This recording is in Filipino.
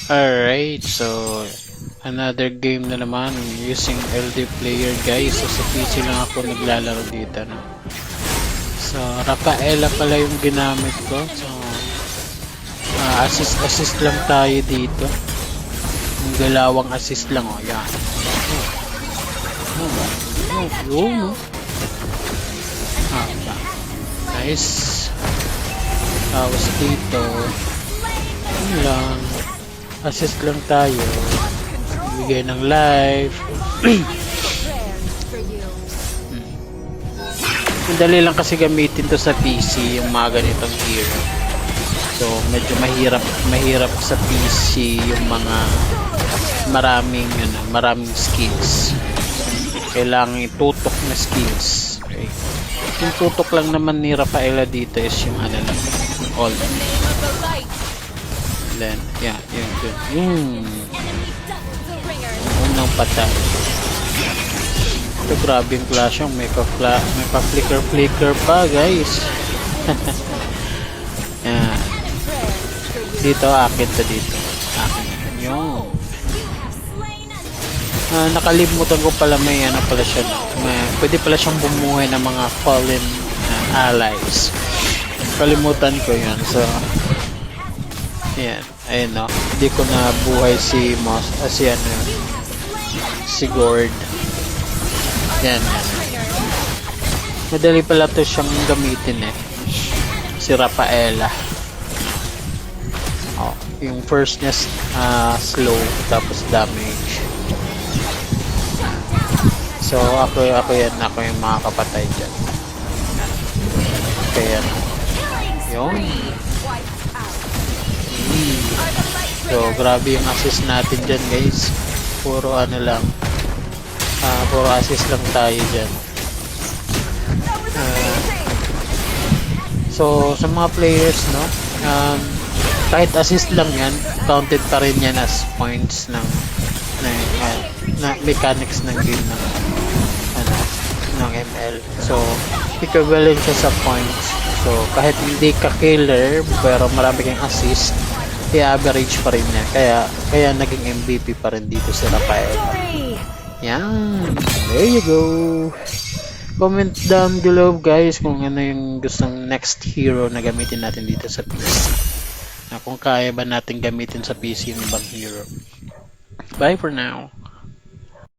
Alright, so another game na naman using LD player guys. So sa PC lang ako naglalaro dito, no? So Rafaela pala yung ginamit ko. So assist lang tayo dito. Yung galawang assist lang, oh, yan. Yun. Nice. Tapos dito yun lang, assist lang tayo, bigay ng life. Madali lang kasi gamitin to sa PC yung mga ganitong hero. So medyo mahirap sa PC yung mga maraming skills. Kailangan itutok na skills. Okay. Yung tutok lang naman ni Rafaela dito is yung ano lang, all. Then, yeah, yung unang patay. Ito, grabe yung clash yung may pa-flicker pa, guys. Yan. Dito, akin to dito. Akin. Yung. Nakalimutan ko pala may ano pala siya. Pwede pala siyang bumuhay ng mga fallen allies. Kalimutan ko yan. So, yan. Ayun, no. Hindi ko na buhay si Moss. Si Gord. Yan. Madali pala to siyang gamitin eh. Si Rafaela. Oh, yung first niya slow tapos damage. So ako yung makakapatay dyan. Kaya yun. So grabe yung assist natin dyan, guys. Puro ano lang, puro assist lang tayo dyan. So sa mga players, no, kahit assist lang yan, counted pa rin yan as points ng mechanics ng game ng ML. So equivalent siya sa points. So kahit hindi ka killer pero marami kang assist, i-average pa rin niya. Kaya naging MVP pa rin dito si Rafaela. Yan. There you go. Comment down below, guys, kung ano yung gustong next hero na gamitin natin dito sa PC. Kung kaya ba natin gamitin sa PC yung ibang hero. Bye for now.